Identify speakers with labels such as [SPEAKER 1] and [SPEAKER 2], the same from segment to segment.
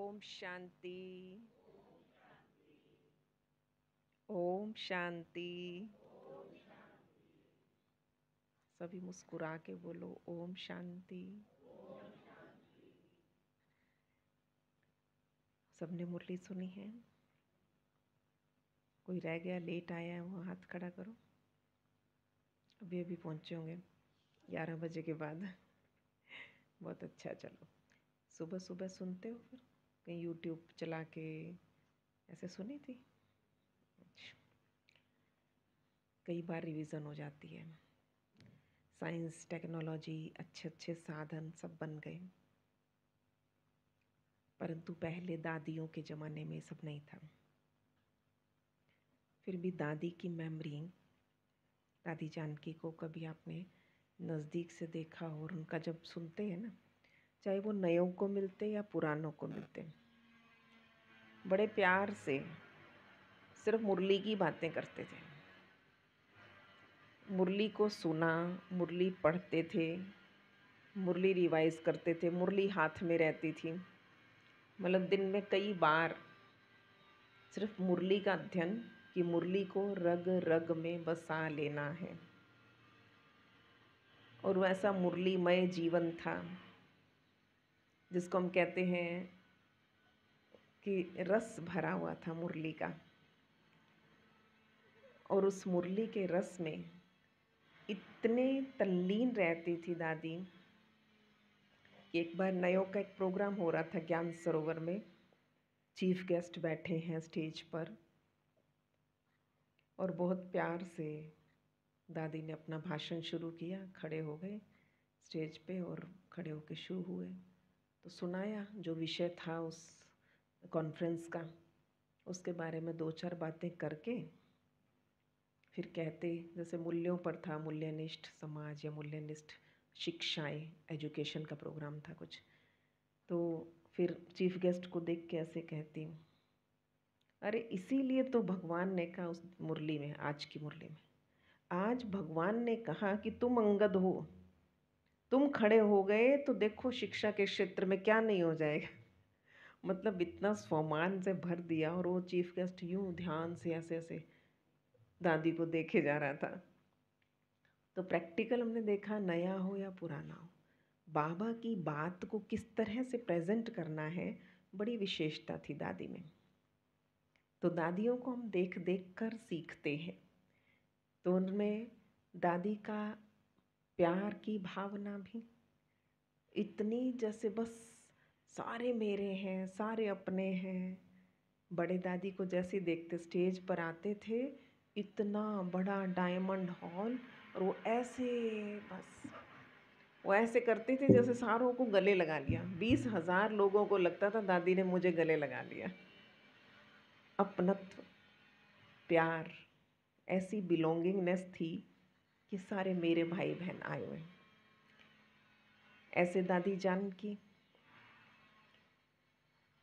[SPEAKER 1] ओम शांति। ओम शांति। सभी मुस्कुरा के बोलो ओम शांति। सबने मुरली सुनी है? कोई रह गया, लेट आया है, वो हाथ खड़ा करो। अभी अभी पहुंचे होंगे 11 बजे के बाद। बहुत अच्छा। चलो, सुबह सुबह सुनते हो? फिर कहीं यूट्यूब चला के ऐसे सुनी थी? कई बार रिवीजन हो जाती है। साइंस, टेक्नोलॉजी, अच्छे अच्छे साधन सब बन गए, परंतु पहले दादियों के ज़माने में सब नहीं था। फिर भी दादी की मेमोरी, दादी जानकी को कभी आपने नज़दीक से देखा और उनका जब सुनते हैं ना, चाहे वो नयों को मिलते या पुरानों को मिलते, बड़े प्यार से सिर्फ मुरली की बातें करते थे। मुरली को सुना, मुरली पढ़ते थे, मुरली रिवाइज करते थे, मुरली हाथ में रहती थी। मतलब दिन में कई बार सिर्फ मुरली का अध्ययन, कि मुरली को रग रग में बसा लेना है। और वैसा मुरलीमय जीवन था जिसको हम कहते हैं कि रस भरा हुआ था मुरली का। और उस मुरली के रस में इतने तल्लीन रहती थी दादी कि एक बार नयों का एक प्रोग्राम हो रहा था ज्ञान सरोवर में। चीफ गेस्ट बैठे हैं स्टेज पर और बहुत प्यार से दादी ने अपना भाषण शुरू किया। खड़े हो गए स्टेज पे और खड़े होकर शुरू हुए। तो सुनाया जो विषय था उस कॉन्फ्रेंस का, उसके बारे में दो चार बातें करके फिर कहते, जैसे मूल्यों पर था, मूल्यनिष्ठ समाज या मूल्यनिष्ठ शिक्षाएं, एजुकेशन का प्रोग्राम था कुछ। तो फिर चीफ गेस्ट को देख के ऐसे कहती, अरे इसीलिए तो भगवान ने कहा उस मुरली में, आज की मुरली में, आज भगवान ने कहा कि तुम अंगद हो, तुम खड़े हो गए तो देखो शिक्षा के क्षेत्र में क्या नहीं हो जाएगा। मतलब इतना सम्मान से भर दिया। और वो चीफ गेस्ट यूं ध्यान से ऐसे ऐसे दादी को देखे जा रहा था। तो प्रैक्टिकल हमने देखा, नया हो या पुराना हो, बाबा की बात को किस तरह से प्रेजेंट करना है, बड़ी विशेषता थी दादी में। तो दादियों को हम देख देख कर सीखते हैं। तो उनमें दादी का प्यार की भावना भी इतनी, जैसे बस सारे मेरे हैं, सारे अपने हैं। बड़े दादी को जैसे देखते स्टेज पर आते थे, इतना बड़ा डायमंड हॉल, और वो ऐसे, बस वो ऐसे करते थे जैसे सारों को गले लगा लिया। 20,000 लोगों को लगता था दादी ने मुझे गले लगा लिया। अपनत्व, प्यार, ऐसी बिलोंगिंगनेस थी कि सारे मेरे भाई बहन आए हुए। ऐसे दादी जान की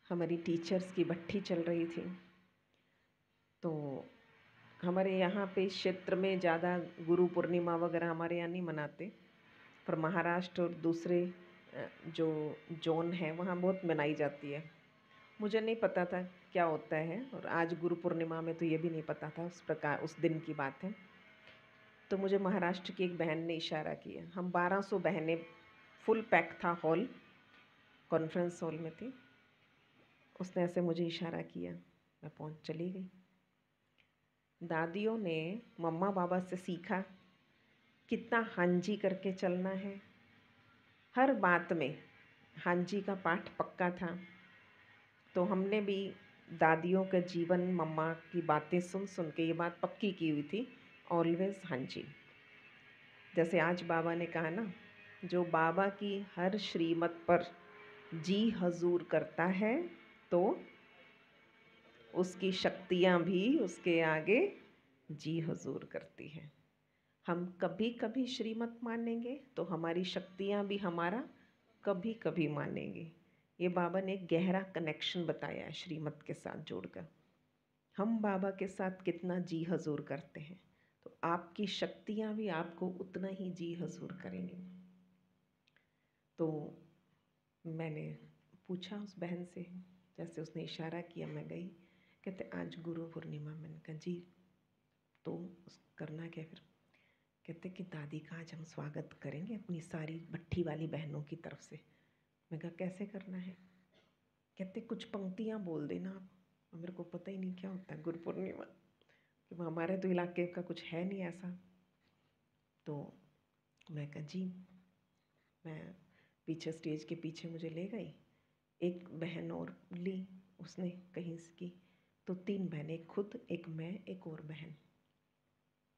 [SPEAKER 1] हमारी टीचर्स की भट्ठी चल रही थी। तो हमारे यहाँ पे इस क्षेत्र में ज़्यादा गुरु पूर्णिमा वगैरह हमारे यहाँ नहीं मनाते, पर महाराष्ट्र और दूसरे जो जोन है वहाँ बहुत मनाई जाती है। मुझे नहीं पता था क्या होता है, और आज गुरु पूर्णिमा में तो ये भी नहीं पता था, उस प्रकार उस दिन की बात है। तो मुझे महाराष्ट्र की एक बहन ने इशारा किया। हम 1200 बहनें, फुल पैक था हॉल, कॉन्फ्रेंस हॉल में थी। उसने ऐसे मुझे इशारा किया, मैं पहुँच चली गई। दादियों ने मम्मा बाबा से सीखा कितना हाँ जी करके चलना है। हर बात में हाँ जी का पाठ पक्का था। तो हमने भी दादियों का जीवन, मम्मा की बातें सुन सुन के ये बात पक्की की हुई थी, ऑलवेज हाँ जी। जैसे आज बाबा ने कहा ना, जो बाबा की हर श्रीमत पर जी हजूर करता है तो उसकी शक्तियाँ भी उसके आगे जी हजूर करती हैं। हम कभी कभी श्रीमत मानेंगे तो हमारी शक्तियाँ भी हमारा कभी कभी मानेंगी। ये बाबा ने एक गहरा कनेक्शन बताया है श्रीमत के साथ जोड़कर। हम बाबा के साथ कितना जी हजूर करते हैं तो आपकी शक्तियाँ भी आपको उतना ही जी हजूर करेंगी। तो मैंने पूछा उस बहन से, जैसे उसने इशारा किया मैं गई। कहते आज गुरु पूर्णिमा। मैंने कहा जी, तो करना क्या फिर? कहते कि दादी का आज हम स्वागत करेंगे अपनी सारी भट्ठी वाली बहनों की तरफ से। मैं कहा कैसे करना है? कहते कुछ पंक्तियाँ बोल देना आप। मेरे को पता ही नहीं क्या होता है गुरु पूर्णिमा, कि हमारे तो इलाके का कुछ है नहीं ऐसा। तो मैं कहा जी। मैं पीछे स्टेज के पीछे मुझे ले गई, एक बहन और ली उसने कहीं से की, तो 3 बहनें, एक खुद, एक मैं, एक और बहन।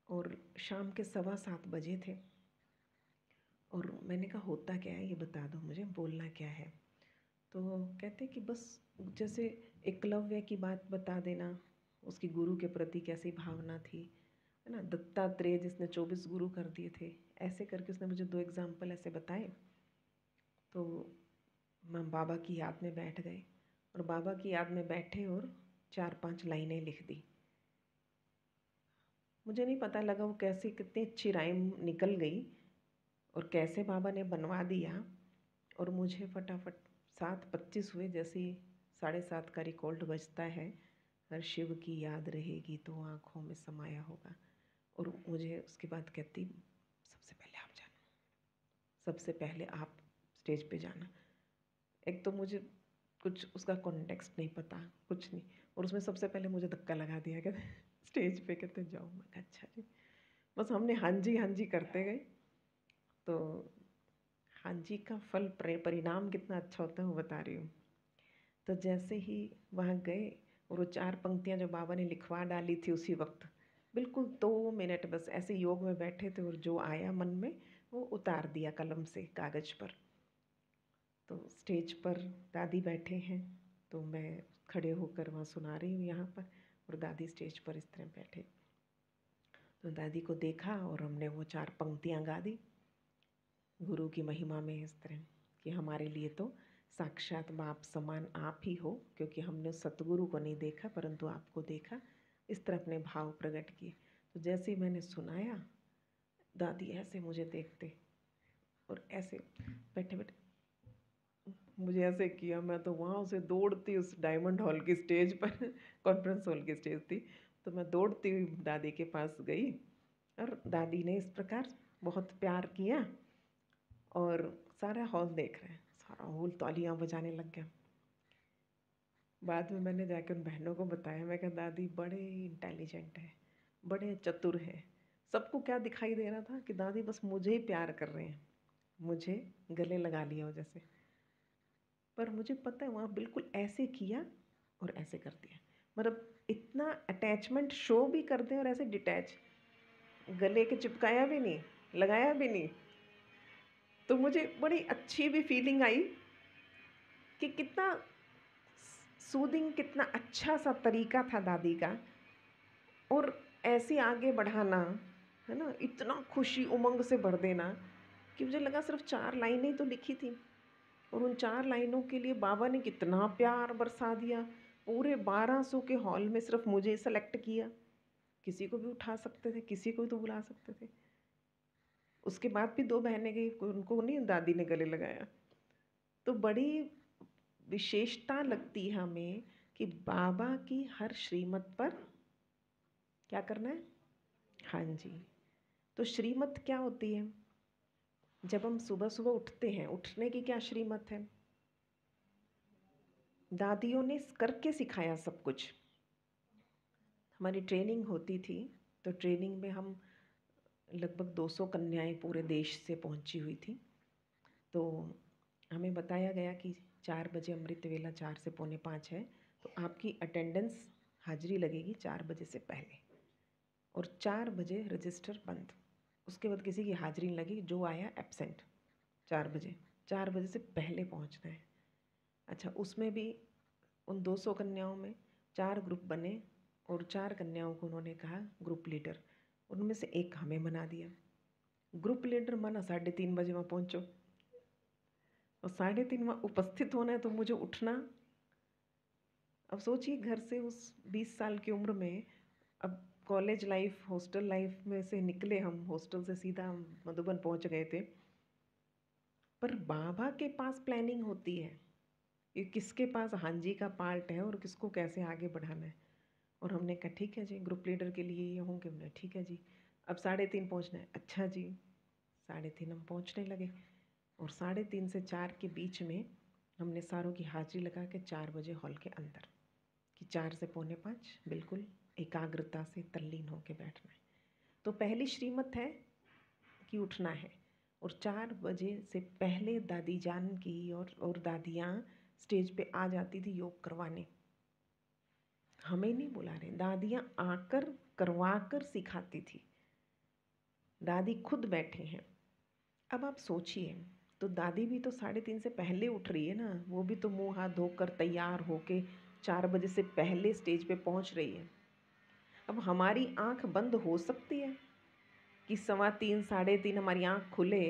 [SPEAKER 1] और शाम के 7:15 बजे थे। और मैंने कहा होता क्या है ये बता दो मुझे, बोलना क्या है? तो कहते कि बस जैसे एकलव्य की बात बता देना, उसकी गुरु के प्रति कैसी भावना थी, है ना। दत्तात्रेय जिसने 24 गुरु कर दिए थे, ऐसे करके उसने मुझे 2 एग्जाम्पल ऐसे बताए। तो मैं बाबा की याद में बैठ गए, और बाबा की याद में बैठे और 4-5 लाइनें लिख दी। मुझे नहीं पता लगा वो कैसे, कितनी अच्छी राइम निकल गई और कैसे बाबा ने बनवा दिया। और मुझे फटाफट 7:25 हुए, जैसे 7:30 का रिकॉर्ड बजता है, हर शिव की याद रहेगी तो आँखों में समाया होगा। और मुझे उसके बाद कहती सबसे पहले आप जाना, सबसे पहले आप स्टेज पे जाना। एक तो मुझे कुछ उसका कॉन्टेक्स्ट नहीं पता, कुछ नहीं, और उसमें सबसे पहले मुझे धक्का लगा दिया, कहते स्टेज पे कहते जाओ। मैं कहा अच्छा जी। बस हमने हाँ जी करते गए। तो हाँ जी का फल, परिणाम कितना अच्छा होता है वो बता रही हूँ। तो जैसे ही वहाँ गए और वो 4 पंक्तियाँ जो बाबा ने लिखवा डाली थी उसी वक्त, बिल्कुल 2 मिनट बस ऐसे योग में बैठे थे, और जो आया मन में वो उतार दिया कलम से कागज़ पर। तो स्टेज पर दादी बैठे हैं, तो मैं खड़े होकर वहाँ सुना रही हूँ यहाँ पर, और दादी स्टेज पर इस तरह बैठे। तो दादी को देखा और हमने वो 4 पंक्तियाँ गा दी गुरु की महिमा में, इस तरह कि हमारे लिए तो साक्षात बाप समान आप ही हो, क्योंकि हमने सतगुरु को नहीं देखा परंतु आपको देखा। इस तरह अपने भाव प्रकट किए। तो जैसे ही मैंने सुनाया, दादी ऐसे मुझे देखते और ऐसे बैठे बैठे मुझे ऐसे किया। मैं तो वहाँ से दौड़ती उस डायमंड हॉल की स्टेज पर कॉन्फ्रेंस हॉल की स्टेज थी, तो मैं दौड़ती हुई दादी के पास गई, और दादी ने इस प्रकार बहुत प्यार किया, और सारा हॉल देख रहे हैं, सारा हॉल तालियां बजाने लग गया। बाद में मैंने जाकर उन बहनों को बताया, मैं कहा दादी बड़े इंटेलिजेंट है, बड़े चतुर हैं। सबको क्या दिखाई दे रहा था कि दादी बस मुझे ही प्यार कर रहे हैं, मुझे गले लगा लिया वजह से। पर मुझे पता है वहाँ बिल्कुल ऐसे किया और ऐसे कर दिया, मतलब इतना अटैचमेंट शो भी कर दें और ऐसे डिटैच, गले के चिपकाया भी नहीं, लगाया भी नहीं। तो मुझे बड़ी अच्छी भी फीलिंग आई कि कितना सूदिंग, कितना अच्छा सा तरीका था दादी का, और ऐसे आगे बढ़ाना, है ना, इतना खुशी उमंग से भर देना कि मुझे लगा सिर्फ 4 लाइनें तो लिखी थी, और उन 4 लाइनों के लिए बाबा ने कितना प्यार बरसा दिया। पूरे 1200 के हॉल में सिर्फ मुझे सेलेक्ट किया, किसी को भी उठा सकते थे, किसी को भी तो बुला सकते थे। उसके बाद भी 2 बहनें गई, उनको नहीं दादी ने गले लगाया। तो बड़ी विशेषता लगती है हमें कि बाबा की हर श्रीमत पर क्या करना है। हाँ जी। तो श्रीमत क्या होती है? जब हम सुबह सुबह उठते हैं, उठने की क्या श्रीमत है? दादियों ने करके सिखाया सब कुछ। हमारी ट्रेनिंग होती थी, तो ट्रेनिंग में हम लगभग 200 कन्याएं पूरे देश से पहुंची हुई थी। तो हमें बताया गया कि 4 बजे अमृत वेला 4 से 4:45 है, तो आपकी अटेंडेंस हाजिरी लगेगी 4 बजे से पहले, और 4 बजे रजिस्टर बंद। उसके बाद किसी की हाजिरी नहीं लगी, जो आया एब्सेंट। 4 बजे, 4 बजे से पहले पहुंचना है। अच्छा, उसमें भी उन 200 कन्याओं में 4 ग्रुप बने, और 4 कन्याओं को उन्होंने कहा ग्रुप लीडर, उनमें से एक हमें बना दिया। ग्रुप लीडर माना 3:30 बजे वहाँ पहुँचो, और 3:30 वहाँ उपस्थित होना है, तो मुझे उठना। अब सोचिए, घर से उस 20 साल की उम्र में, अब कॉलेज लाइफ, हॉस्टल लाइफ में से निकले हम, हॉस्टल से सीधा हम मधुबन पहुँच गए थे। पर बाबा के पास प्लानिंग होती है, ये किसके पास हांजी का पार्ट है और किसको कैसे आगे बढ़ाना है। और हमने कहा ठीक है जी, ग्रुप लीडर के लिए ये होंगे। हमने ठीक है जी, अब 3:30 पहुँचना है। अच्छा जी, 3:30 हम पहुँचने लगे और 3:30 से 4 के बीच में हमने सारों की हाजिरी लगा के 4 बजे हॉल के अंदर, कि 4 से 4:45 बिल्कुल एकाग्रता से तल्लीन होकर बैठना है। तो पहली श्रीमत है कि उठना है और 4 बजे से पहले दादी जान की और दादियाँ स्टेज पे आ जाती थी योग करवाने। हमें नहीं बुला रहे, दादियाँ आकर करवा कर सिखाती थी। दादी खुद बैठे हैं। अब आप सोचिए, तो दादी भी तो 3:30 से पहले उठ रही है ना, वो भी तो मुंह हाथ धोकर तैयार होके 4 बजे से पहले स्टेज पे पहुंच रही है। अब हमारी आंख बंद हो सकती है कि 3:15 3:30 हमारी आंख खुले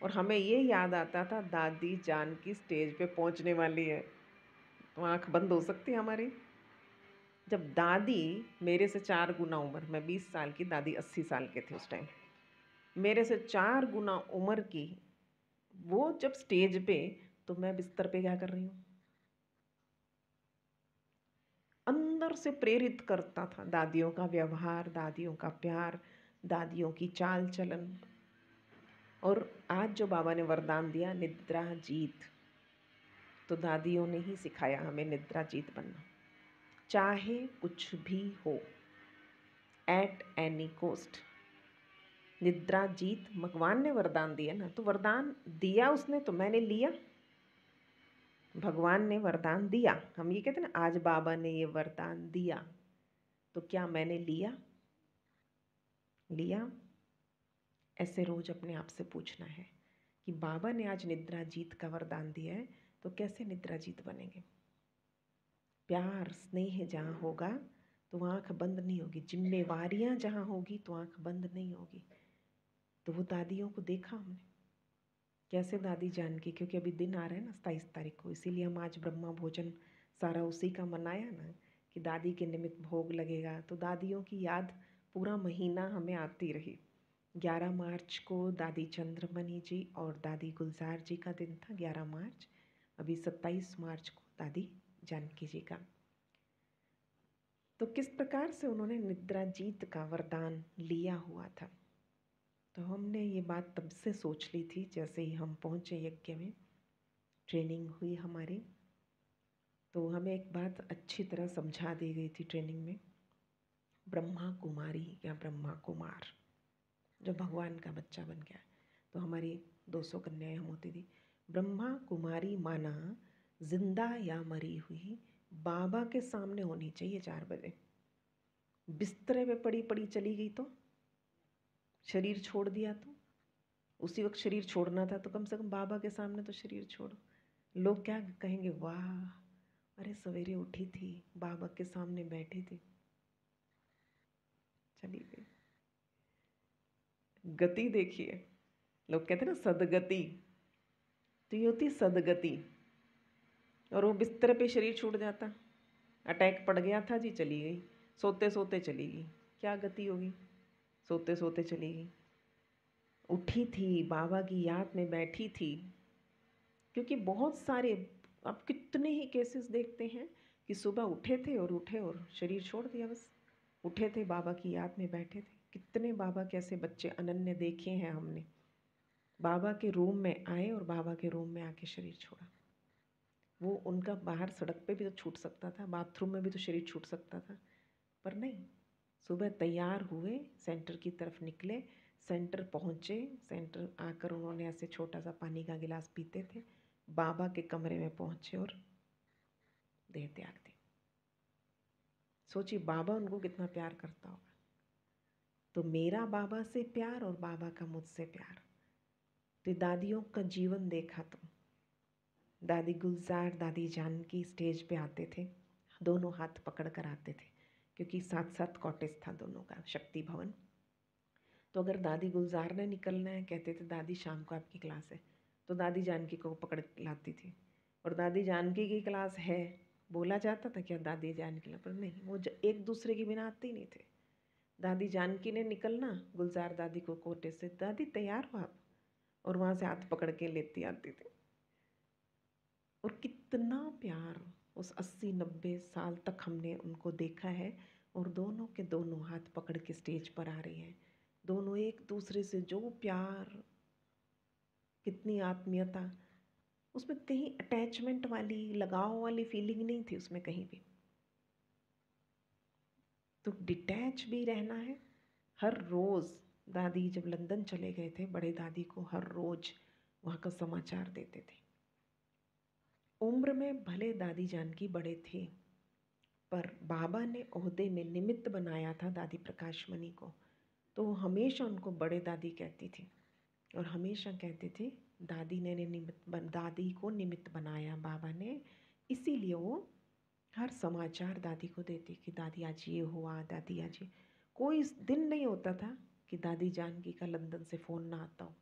[SPEAKER 1] और हमें ये याद आता था दादी जान की स्टेज पे पहुंचने वाली है, तो आंख बंद हो सकती है हमारी। जब दादी मेरे से 4 गुना उम्र, मैं 20 साल की, दादी 80 साल के थे उस टाइम, मेरे से 4 गुना उम्र की, वो जब स्टेज पे, तो मैं बिस्तर पे क्या कर रही हूँ? अंदर से प्रेरित करता था दादियों का व्यवहार, दादियों का प्यार, दादियों की चाल चलन। और आज जो बाबा ने वरदान दिया, निद्रा जीत, तो दादियों ने ही सिखाया हमें निद्रा जीत बनना। चाहे कुछ भी हो, एट एनी कोस्ट, निद्रा जीत भगवान ने वरदान दिया ना, तो वरदान दिया उसने तो मैंने लिया। भगवान ने वरदान दिया, हम ये कहते हैं ना आज बाबा ने ये वरदान दिया, तो क्या मैंने लिया? लिया? ऐसे रोज अपने आप से पूछना है कि बाबा ने आज निद्रा जीत का वरदान दिया है, तो कैसे निद्रा जीत बनेंगे? प्यार स्नेह जहाँ होगा तो आँख बंद नहीं होगी, जिम्मेवारियाँ जहाँ होगी तो आँख बंद नहीं होगी। तो वो दादियों को देखा हमने कैसे दादी जान की, क्योंकि अभी दिन आ रहा है ना 27 तारीख को, इसीलिए हम आज ब्रह्मा भोजन सारा उसी का मनाया ना, कि दादी के निमित्त भोग लगेगा। तो दादियों की याद पूरा महीना हमें आती रही। 11 मार्च को दादी चंद्रमणि जी और दादी गुलजार जी का दिन था, 11 मार्च। अभी 27 मार्च को दादी जानकी जी का। तो किस प्रकार से उन्होंने निद्रा जीत का वरदान लिया हुआ था। तो हमने ये बात तब से सोच ली थी जैसे ही हम पहुँचे यज्ञ में, ट्रेनिंग हुई हमारी, तो हमें एक बात अच्छी तरह समझा दी गई थी ट्रेनिंग में। ब्रह्मा कुमारी या ब्रह्मा कुमार जो भगवान का बच्चा बन गया, तो हमारी 200 कन्याएं हम होती थी। ब्रह्मा कुमारी माना जिंदा या मरी हुई बाबा के सामने होनी चाहिए 4 बजे। बिस्तरे पे पड़ी पड़ी चली गई तो, शरीर छोड़ दिया तो, उसी वक्त शरीर छोड़ना था तो कम से कम बाबा के सामने तो शरीर छोड़ो। लोग क्या कहेंगे, वाह अरे सवेरे उठी थी, बाबा के सामने बैठी थी, चली गई। गति देखिए, लोग कहते हैं ना सदगति, तो ये होती सदगति। और वो बिस्तर पे शरीर छूट जाता, अटैक पड़ गया था जी, चली गई, सोते सोते चली गई, क्या गति होगी? सोते सोते चली गई। उठी थी, बाबा की याद में बैठी थी। क्योंकि बहुत सारे, आप कितने ही केसेस देखते हैं कि सुबह उठे थे और शरीर छोड़ दिया, बस उठे थे बाबा की याद में बैठे थे। कितने बाबा कैसे बच्चे अनन्य देखे हैं हमने, बाबा के रूम में आए और बाबा के रूम में आके शरीर छोड़ा। वो उनका बाहर सड़क पे भी तो छूट सकता था, बाथरूम में भी तो शरीर छूट सकता था, पर नहीं। सुबह तैयार हुए, सेंटर की तरफ निकले, सेंटर पहुँचे, सेंटर आकर उन्होंने ऐसे छोटा सा पानी का गिलास पीते थे, बाबा के कमरे में पहुँचे और देह त्याग दी। सोचिए बाबा उनको कितना प्यार करता होगा। तो मेरा बाबा से प्यार और बाबा का मुझसे प्यार। तो दादियों का जीवन देखा तो दादी गुलजार, दादी जानकी स्टेज पे आते थे, दोनों हाथ पकड़ कर आते थे, क्योंकि साथ साथ कॉटेज था दोनों का, शक्ति भवन। तो अगर दादी गुलजार ने निकलना है, कहते थे दादी शाम को आपकी क्लास है, तो दादी जानकी को पकड़ लाती थी। और दादी जानकी की क्लास है, बोला जाता था क्या दादी जानकी, पर नहीं, वो एक दूसरे के बिना आते ही नहीं थे। दादी जानकी ने निकलना, गुलजार दादी को कोटे से, दादी तैयार हो आप, और वहाँ से हाथ पकड़ के लेती आती थी। और कितने इतना प्यार उस 80-90 साल तक हमने उनको देखा है, और दोनों के दोनों हाथ पकड़ के स्टेज पर आ रही हैं। दोनों एक दूसरे से जो प्यार, कितनी आत्मीयता, उसमें कहीं अटैचमेंट वाली, लगाव वाली फीलिंग नहीं थी उसमें कहीं भी। तो डिटैच भी रहना है। हर रोज़ दादी जब लंदन चले गए थे, बड़े दादी को हर रोज़ वहाँ का समाचार देते थे। उम्र में भले दादी जानकी बड़े थे, पर बाबा ने ओहदे में निमित्त बनाया था दादी प्रकाश मणि को, तो वो हमेशा उनको बड़े दादी कहती थी, और हमेशा कहते थे दादी को निमित्त बनाया बाबा ने, इसीलिए वो हर समाचार दादी को देती कि दादी आज ये हुआ, दादी आज ये। कोई दिन नहीं होता था कि दादी जानकी का लंदन से फ़ोन ना आता हो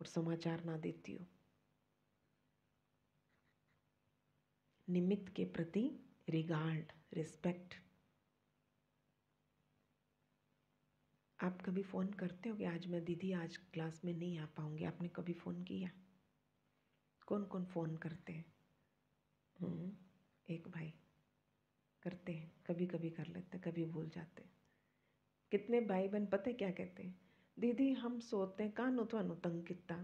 [SPEAKER 1] और समाचार ना देती हो। निमित्त के प्रति रिगार्ड, रिस्पेक्ट। आप कभी फ़ोन करते हो कि आज मैं दीदी आज क्लास में नहीं आ पाऊँगी? आपने कभी फ़ोन किया? कौन कौन फ़ोन करते हैं? एक भाई करते हैं, कभी कभी कर लेते, कभी भूल जाते। कितने भाई बहन पता है क्या कहते हैं? दीदी हम सोते हैं, कानू थानू तंग किता,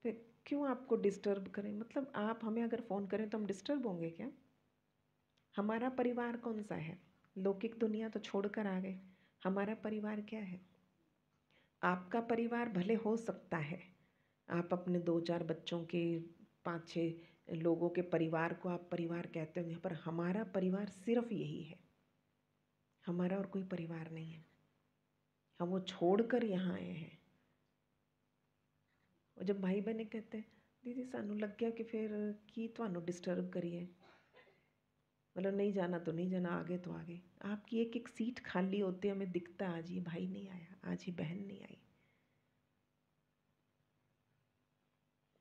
[SPEAKER 1] फिर क्यों आपको डिस्टर्ब करें? मतलब आप हमें अगर फ़ोन करें तो हम डिस्टर्ब होंगे क्या? हमारा परिवार कौन सा है? लौकिक दुनिया तो छोड़कर आ गए। हमारा परिवार क्या है? आपका परिवार भले हो सकता है, आप अपने 2-4 बच्चों के, 5-6 लोगों के परिवार को आप परिवार कहते होंगे, पर हमारा परिवार सिर्फ यही है। हमारा और कोई परिवार नहीं है। हम वो छोड़कर यहाँ आए हैं। और जब भाई बहने कहते हैं दीदी सानू लग गया कि फिर की तुहानू डिस्टर्ब करिए, मतलब नहीं जाना तो नहीं जाना, आगे तो आगे। आपकी एक एक सीट खाली होती है, हमें दिखता आज ये भाई नहीं आया, आज ये बहन नहीं आई।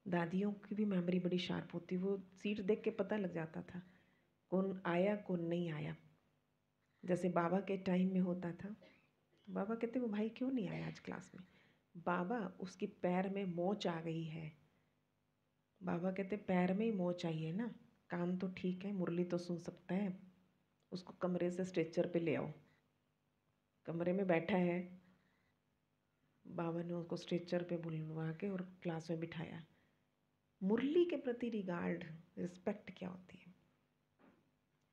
[SPEAKER 1] दादियों की भी मेमोरी बड़ी शार्प होती, वो सीट देख के पता लग जाता था कौन आया कौन नहीं आया। जैसे बाबा के टाइम में होता था, बाबा कहते वो भाई क्यों नहीं आया आज क्लास में? बाबा उसके पैर में मोच आ गई है। बाबा कहते पैर में ही मोच आई है ना, कान तो ठीक है, मुरली तो सुन सकता है, उसको कमरे से स्ट्रेचर पे ले आओ। कमरे में बैठा है, बाबा ने उसको स्ट्रेचर पे बुलवा के और क्लास में बिठाया। मुरली के प्रति रिगार्ड, रिस्पेक्ट क्या होती है?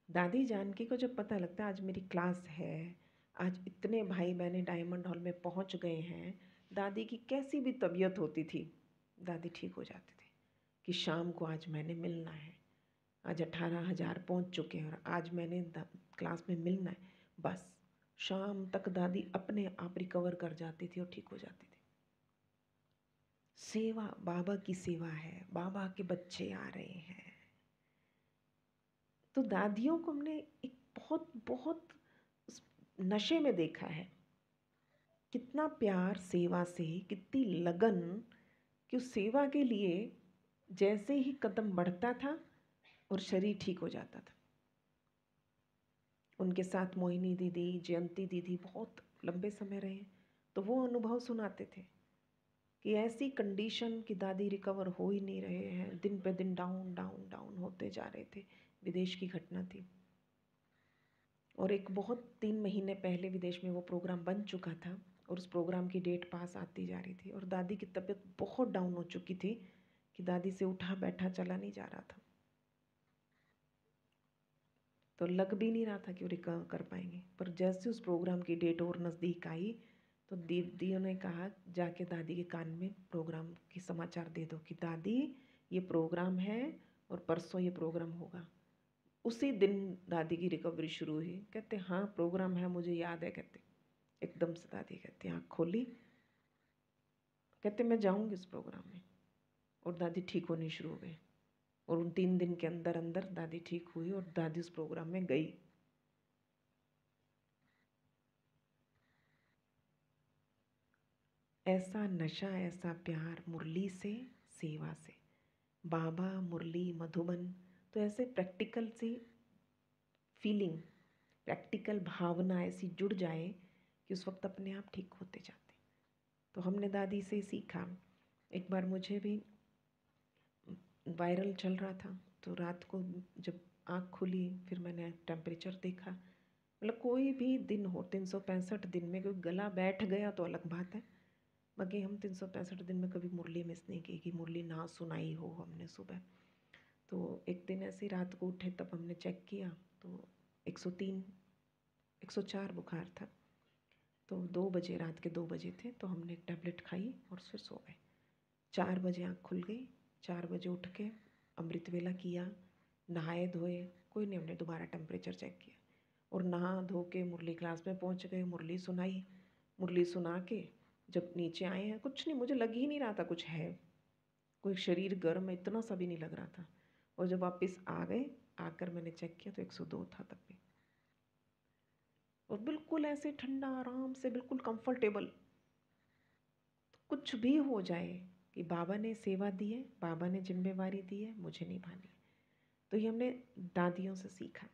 [SPEAKER 1] दादी जानकी को जब पता लगता है आज मेरी क्लास है, आज इतने भाई बहने डायमंड हॉल में पहुंच गए हैं, दादी की कैसी भी तबीयत होती थी, दादी ठीक हो जाती थी कि शाम को आज मैंने मिलना है, आज 18,000 पहुंच चुके हैं और आज मैंने क्लास में मिलना है। बस शाम तक दादी अपने आप रिकवर कर जाती थी और ठीक हो जाती थी। सेवा, बाबा की सेवा है, बाबा के बच्चे आ रहे हैं। तो दादियों को हमने एक बहुत बहुत नशे में देखा है, कितना प्यार सेवा से, कितनी लगन, कि उस सेवा के लिए जैसे ही कदम बढ़ता था और शरीर ठीक हो जाता था। उनके साथ मोहिनी दीदी, जयंती दीदी बहुत लंबे समय रहे, तो वो अनुभव सुनाते थे कि ऐसी कंडीशन कि दादी रिकवर हो ही नहीं रहे हैं, दिन पे दिन डाउन डाउन डाउन होते जा रहे थे। विदेश की घटना थी, और एक बहुत 3 महीने पहले विदेश में वो प्रोग्राम बन चुका था और उस प्रोग्राम की डेट पास आती जा रही थी, और दादी की तबीयत बहुत डाउन हो चुकी थी कि दादी से उठा बैठा चला नहीं जा रहा था। तो लग भी नहीं रहा था कि वो रिकवर कर पाएंगे। पर जैसे उस प्रोग्राम की डेट और नज़दीक आई, तो दीदियों ने कहा जाके दादी के कान में प्रोग्राम की समाचार दे दो कि दादी ये प्रोग्राम है और परसों ये प्रोग्राम होगा। उसी दिन दादी की रिकवरी शुरू हुई। कहते हाँ प्रोग्राम है, मुझे याद है। कहते एकदम से दादी कहती आँख खोली, कहते मैं जाऊँगी इस प्रोग्राम में, और दादी ठीक होनी शुरू हो गई। और उन 3 दिन के अंदर अंदर दादी ठीक हुई और दादी उस प्रोग्राम में गई। ऐसा नशा, ऐसा प्यार मुरली से, सेवा से। बाबा, मुरली, मधुबन, तो ऐसे प्रैक्टिकल सी फीलिंग, प्रैक्टिकल भावना ऐसी जुड़ जाए कि उस वक्त अपने आप ठीक होते जाते। तो हमने दादी से सीखा। एक बार मुझे भी वायरल चल रहा था। तो रात को जब आँख खुली फिर मैंने टेम्परेचर देखा। मतलब कोई भी दिन हो 365 दिन में कोई गला बैठ गया तो अलग बात है, बाकी हम 365 दिन में कभी मुरली मिस नहीं की कि मुरली ना सुनाई हो हमने सुबह। तो एक दिन ऐसी रात को उठे तब हमने चेक किया तो 103 104 बुखार था। तो 2 बजे, रात के 2 बजे थे, तो हमने एक टैबलेट खाई और फिर सो गए। 4 बजे आँख खुल गई। 4 बजे उठ के अमृत वेला किया, नहाए धोए, कोई नहीं, हमने दोबारा टेम्परेचर चेक किया और नहा धो के मुरली क्लास में पहुंच गए। मुरली सुनाई, मुरली सुना के जब नीचे आए हैं कुछ नहीं, मुझे लग ही नहीं रहा था कुछ है, कोई शरीर गर्म है इतना सा भी नहीं लग रहा था। और जब वापस आ गए, आकर मैंने चेक किया तो 102 था तब भी, और बिल्कुल ऐसे ठंडा आराम से बिल्कुल कंफर्टेबल। कुछ भी हो जाए कि बाबा ने सेवा दी है, बाबा ने जिम्मेवारी दी है, मुझे निभानी है। तो ये हमने दादियों से सीखा।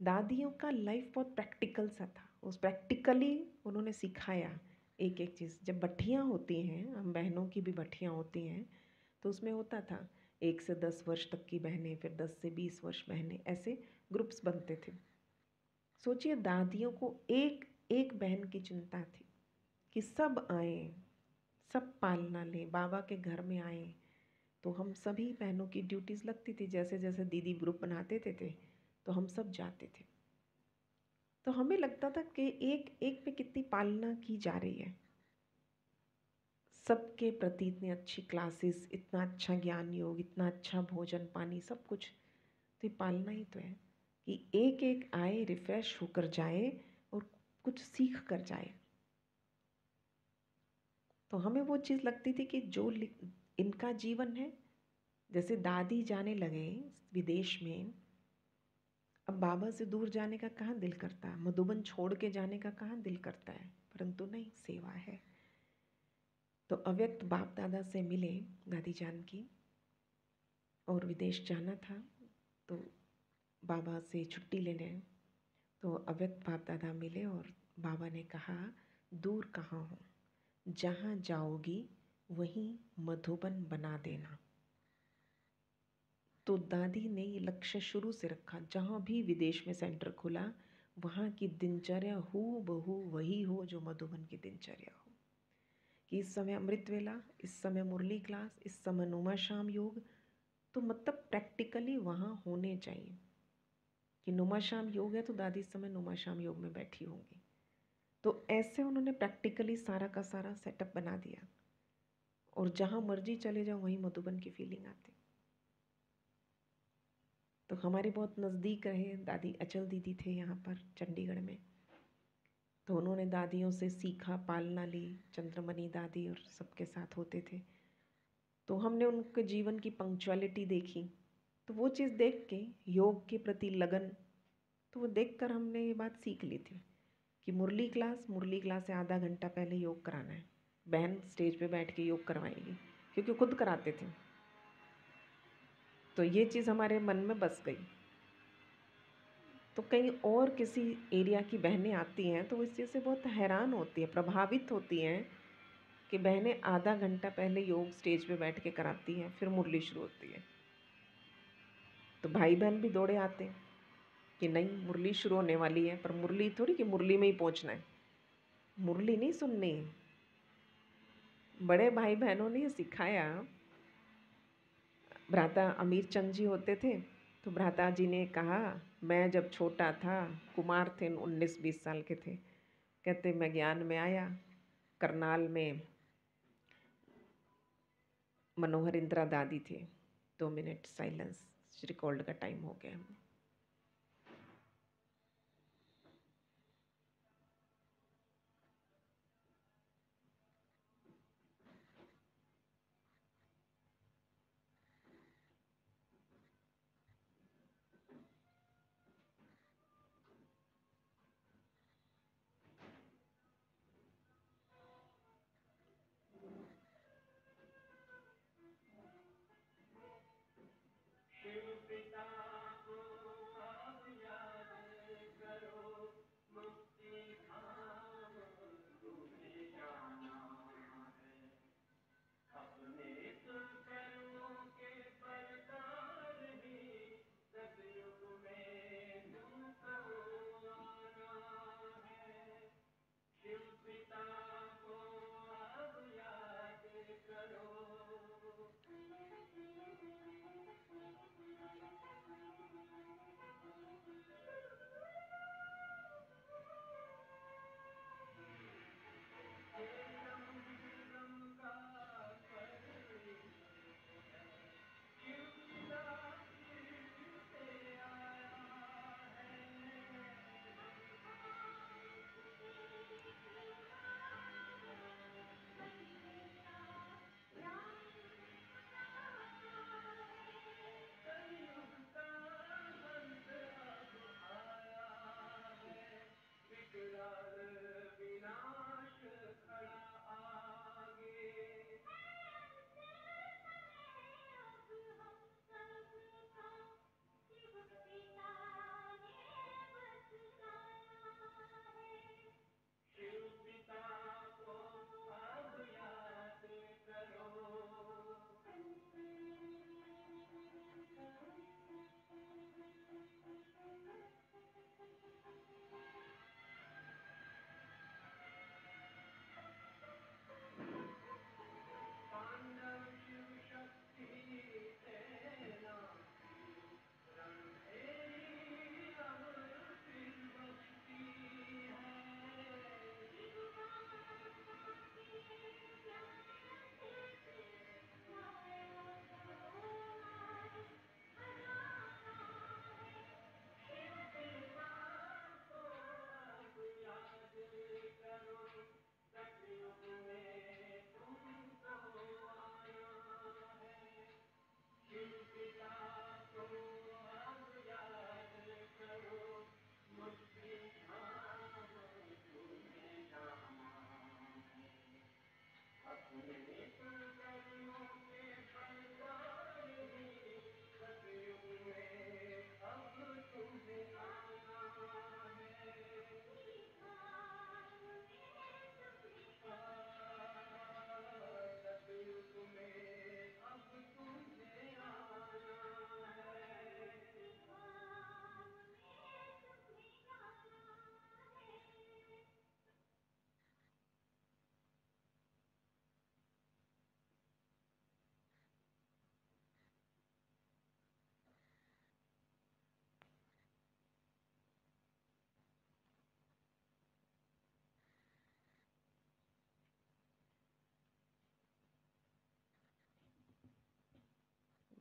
[SPEAKER 1] दादियों का लाइफ बहुत प्रैक्टिकल सा था, उस प्रैक्टिकली उन्होंने सिखाया एक एक चीज़। जब भट्ठियाँ होती हैं, हम बहनों की भी भट्ठियाँ होती हैं, तो उसमें होता था 1 से 10 वर्ष तक की बहनें, फिर 10 से 20 वर्ष बहनें, ऐसे ग्रुप्स बनते थे। सोचिए दादियों को एक एक बहन की चिंता थी कि सब आए, सब पालना लें, बाबा के घर में आए। तो हम सभी बहनों की ड्यूटीज़ लगती थी, जैसे जैसे दीदी ग्रुप बनाते थे तो हम सब जाते थे। तो हमें लगता था कि एक एक पे कितनी पालना की जा रही है, सबके प्रति इतनी अच्छी क्लासेस, इतना अच्छा ज्ञान योग, इतना अच्छा भोजन पानी सब कुछ। तो ये पालना ही तो है कि एक एक आए, रिफ्रेश होकर जाए और कुछ सीख कर जाए। तो हमें वो चीज़ लगती थी कि जो इनका जीवन है, जैसे दादी जाने लगे विदेश में, अब बाबा से दूर जाने का कहाँ दिल करता है, मधुबन छोड़ के जाने का कहाँ दिल करता है, परंतु नहीं, सेवा है। तो अव्यक्त बाप दादा से मिले दादी जान की, और विदेश जाना था तो बाबा से छुट्टी लेने, तो अव्यक्त बाप दादा मिले और बाबा ने कहा दूर कहाँ हो, जहाँ जाओगी वहीं मधुबन बना देना। तो दादी ने ये लक्ष्य शुरू से रखा, जहाँ भी विदेश में सेंटर खुला वहाँ की दिनचर्या हूबहू वही हो जो मधुबन की दिनचर्या हो। कि इस समय अमृत वेला, इस समय मुरली क्लास, इस समय नुमा शाम योग, तो मतलब प्रैक्टिकली वहाँ होने चाहिए कि नुमा शाम योग है तो दादी इस समय नुमा शाम योग में बैठी होंगी। तो ऐसे उन्होंने प्रैक्टिकली सारा का सारा सेटअप बना दिया, और जहाँ मर्जी चले जाओ वहीं मधुबन की फीलिंग आती। तो हमारे बहुत नज़दीक रहे, दादी अचल दीदी थे यहाँ पर चंडीगढ़ में, तो उन्होंने दादियों से सीखा, पालना ली, चंद्रमणि दादी और सबके साथ होते थे। तो हमने उनके जीवन की पंक्चुअलिटी देखी, तो वो चीज़ देख के योग के प्रति लगन, तो वो देख कर हमने ये बात सीख ली थी कि मुरली क्लास से आधा घंटा पहले योग कराना है। बहन स्टेज पे बैठ के योग करवाएगी, क्योंकि खुद कराते थे। तो ये चीज़ हमारे मन में बस गई। तो कहीं और किसी एरिया की बहनें आती हैं तो वो इस चीज़ से बहुत हैरान होती हैं, प्रभावित होती हैं कि बहनें आधा घंटा पहले योग स्टेज पे बैठ के कराती हैं, फिर मुरली शुरू होती है। तो भाई बहन भी दौड़े आते हैं कि नहीं, मुरली शुरू होने वाली है, पर मुरली थोड़ी कि मुरली में ही पहुंचना है, मुरली नहीं सुननी है। बड़े भाई बहनों ने ये सिखाया। भ्राता अमीर चंद जी होते थे, तो भ्राता जी ने कहा, मैं जब छोटा था, कुमार थे, 19-20 साल के थे, कहते मैं ज्ञान में आया, करनाल में मनोहर इंदिरा दादी थे। 2 मिनट साइलेंस, रिकॉर्ड का टाइम हो गया।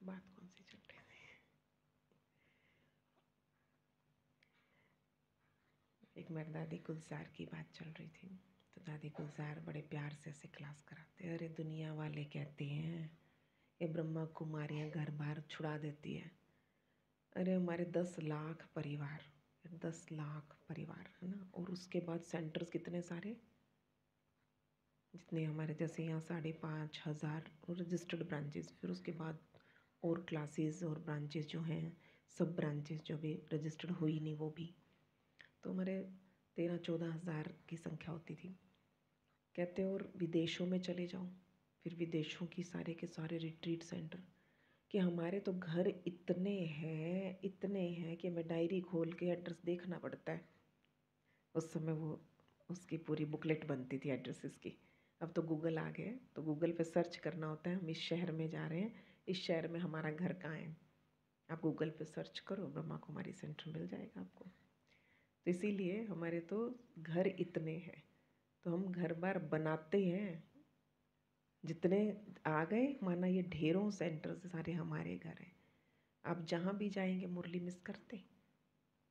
[SPEAKER 1] बात कौन सी चल रही थी? एक मेरी दादी गुलजार की बात चल रही थी। तो दादी गुलजार बड़े प्यार से ऐसे क्लास कराते। अरे दुनिया वाले कहते हैं ये ब्रह्मा कुमारियाँ घर बार छुड़ा देती है। अरे हमारे 10 लाख परिवार, 10 लाख परिवार है ना। और उसके बाद सेंटर्स कितने सारे, जितने हमारे जैसे यहाँ 5,500 रजिस्टर्ड ब्रांचेस। फिर उसके बाद और क्लासेस और ब्रांचेस जो हैं, सब ब्रांचेस जो भी रजिस्टर्ड हुई नहीं वो भी, तो हमारे 13-14 हज़ार की संख्या होती थी। कहते और विदेशों में चले जाओ, फिर विदेशों की सारे के सारे रिट्रीट सेंटर, कि हमारे तो घर इतने हैं कि हमें डायरी खोल के एड्रेस देखना पड़ता है। उस समय वो उसकी पूरी बुकलेट बनती थी एड्रेसेस की। अब तो गूगल आ गए, तो गूगल पे सर्च करना होता है हम इस शहर में जा रहे हैं, इस शहर में हमारा घर कहाँ है, आप गूगल पे सर्च करो, ब्रह्मा कुमारी सेंटर मिल जाएगा आपको। तो इसीलिए हमारे तो घर इतने हैं, तो हम घर बार बनाते हैं। जितने आ गए, माना ये ढेरों सेंटर से सारे हमारे घर हैं। आप जहाँ भी जाएंगे मुरली मिस करते।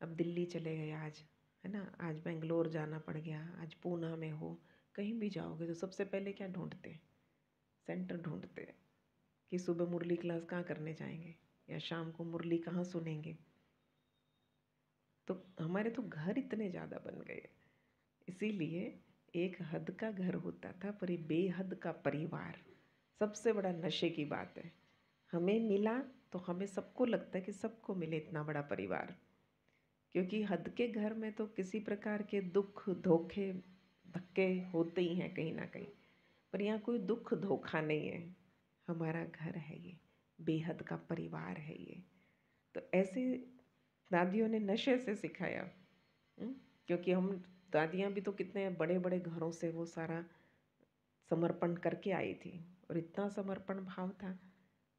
[SPEAKER 1] अब दिल्ली चले गए आज, है ना, आज बेंगलोर जाना पड़ गया, आज पूना में हो, कहीं भी जाओगे तो सबसे पहले क्या ढूंढते हैं? सेंटर ढूंढते हैं कि सुबह मुरली क्लास कहाँ करने जाएंगे या शाम को मुरली कहाँ सुनेंगे। तो हमारे तो घर इतने ज़्यादा बन गए। इसीलिए एक हद का घर होता था, पर ये बेहद का परिवार सबसे बड़ा नशे की बात है। हमें मिला तो हमें सबको लगता है कि सबको मिले इतना बड़ा परिवार, क्योंकि हद के घर में तो किसी प्रकार के दुख धोखे धक्के होते ही हैं कहीं ना कहीं, पर यहाँ कोई दुख धोखा नहीं है। हमारा घर है ये, बेहद का परिवार है ये। तो ऐसे दादियों ने नशे से सिखाया। क्योंकि हम दादियाँ भी तो कितने बड़े बड़े घरों से वो सारा समर्पण करके आई थी, और इतना समर्पण भाव था।